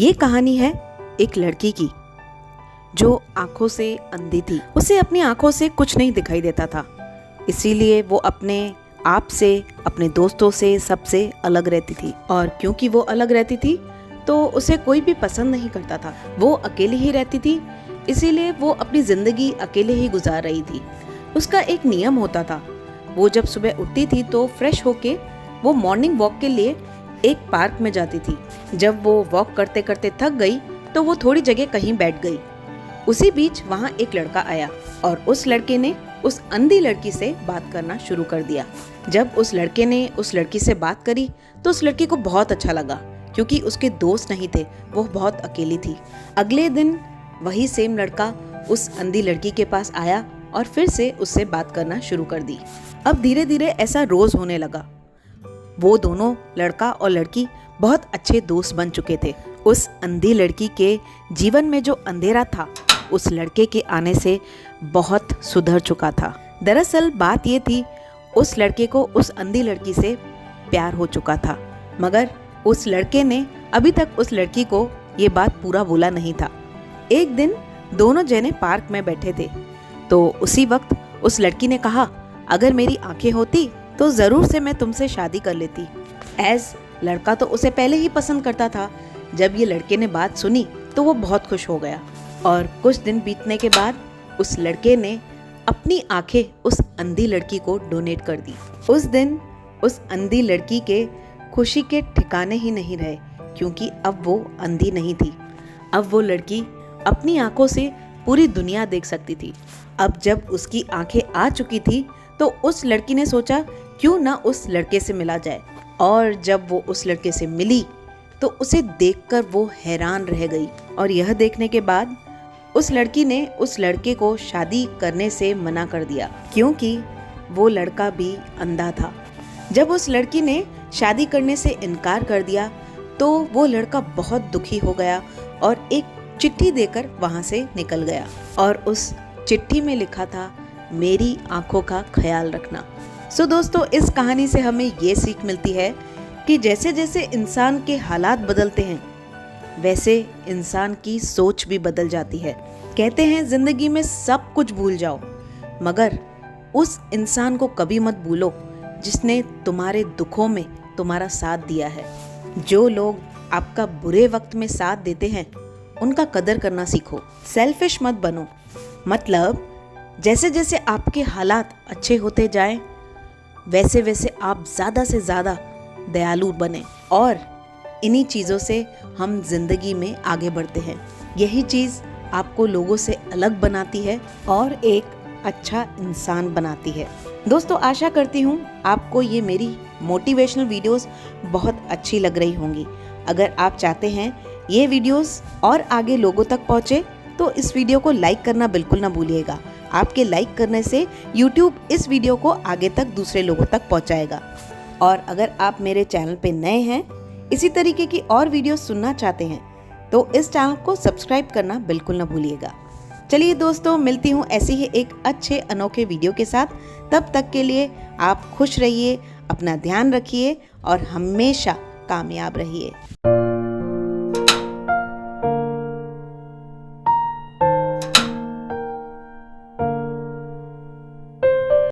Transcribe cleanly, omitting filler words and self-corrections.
ये कहानी है एक लड़की की जो आंखों से अंधी थी। उसे अपनी आंखों से कुछ नहीं दिखाई देता था, इसीलिए वो अपने आप से, अपने दोस्तों से, सबसे अलग रहती थी। और क्योंकि वो अलग रहती थी तो उसे कोई भी पसंद नहीं करता था। वो अकेली ही रहती थी, इसीलिए वो अपनी जिंदगी अकेले ही गुजार रही थी। उसका एक नियम होता था, वो जब सुबह उठती थी तो फ्रेश होके वो मॉर्निंग वॉक के लिए एक पार्क में जाती थी। जब वो वॉक करते करते थक गई तो वो थोड़ी जगह कहीं बैठ गई। उसी बीच वहाँ एक लड़का आया और उस लड़के ने उस अंधी लड़की से बात करना शुरू कर दिया। जब उस लड़के ने उस लड़की से बात करी तो उस लड़की को बहुत अच्छा लगा, क्योंकि उसके दोस्त नहीं थे, वो बहुत अकेली थी। अगले दिन वही सेम लड़का उस अंधी लड़की के पास आया और फिर से उससे बात करना शुरू कर दी। अब धीरे धीरे ऐसा रोज होने लगा। वो दोनों, लड़का और लड़की, बहुत अच्छे दोस्त बन चुके थे। उस अंधी लड़की के जीवन में जो अंधेरा था, उस लड़के के आने से बहुत सुधर चुका था। दरअसल बात ये थी, उस लड़के को उस अंधी लड़की से प्यार हो चुका था, मगर उस लड़के ने अभी तक उस लड़की को ये बात पूरा बोला नहीं था। एक दिन दोनों जने पार्क में बैठे थे, तो उसी वक्त उस लड़की ने कहा, अगर मेरी आंखें होती तो जरूर से मैं तुमसे शादी कर लेती। लड़का तो उसे पहले ही पसंद करता था। जब ये लड़के ने बात सुनी तो वो बहुत खुश हो गया और कुछ दिन बीतने के बाद उस लड़के ने अपनी आंखें उस अंधी लड़की को डोनेट कर दी। उस दिन उस अंधी लड़की के खुशी के ठिकाने ही नहीं रहे, क्योंकि अब वो अंधी नहीं थी। अब वो लड़की अपनी आंखों से पूरी दुनिया देख सकती थी। अब जब उसकी आंखें आ चुकी थी तो उस लड़की ने सोचा, क्यों ना उस लड़के से मिला जाए। और जब वो उस लड़के से मिली तो उसे देखकर वो हैरान रह गई। और यह देखने के बाद उस लड़की ने उस लड़के को शादी करने से मना कर दिया, क्योंकि वो लड़का भी अंधा था। जब उस लड़की ने शादी करने से इनकार कर दिया तो वो लड़का बहुत दुखी हो गया और एक चिट्ठी देकर वहां से निकल गया। और उस चिट्ठी में लिखा था, मेरी आंखों का ख्याल रखना। सो दोस्तों, इस कहानी से हमें ये सीख मिलती है कि जैसे जैसे इंसान के हालात बदलते हैं, वैसे इंसान की सोच भी बदल जाती है। कहते हैं जिंदगी में सब कुछ भूल जाओ, मगर उस इंसान को कभी मत भूलो जिसने तुम्हारे दुखों में तुम्हारा साथ दिया है। जो लोग आपका बुरे वक्त में साथ देते हैं, उनका कदर करना सीखो। सेल्फिश मत बनो, मतलब जैसे जैसे आपके हालात अच्छे होते जाएं, वैसे वैसे आप ज़्यादा से ज़्यादा दयालु बने। और इन्हीं चीज़ों से हम जिंदगी में आगे बढ़ते हैं। यही चीज़ आपको लोगों से अलग बनाती है और एक अच्छा इंसान बनाती है। दोस्तों, आशा करती हूँ आपको ये मेरी मोटिवेशनल वीडियोस बहुत अच्छी लग रही होंगी। अगर आप चाहते हैं ये वीडियोस और आगे लोगों तक पहुँचे तो इस वीडियो को लाइक करना बिल्कुल ना भूलिएगा। आपके लाइक करने से YouTube इस वीडियो को आगे तक दूसरे लोगों तक पहुंचाएगा। और अगर आप मेरे चैनल पे नए हैं, इसी तरीके की और वीडियो सुनना चाहते हैं, तो इस चैनल को सब्सक्राइब करना बिल्कुल ना भूलिएगा। चलिए दोस्तों, मिलती हूँ ऐसे ही एक अच्छे अनोखे वीडियो के साथ। तब तक के लिए आप खुश रहिए, अपना ध्यान रखिए और हमेशा कामयाब रहिए।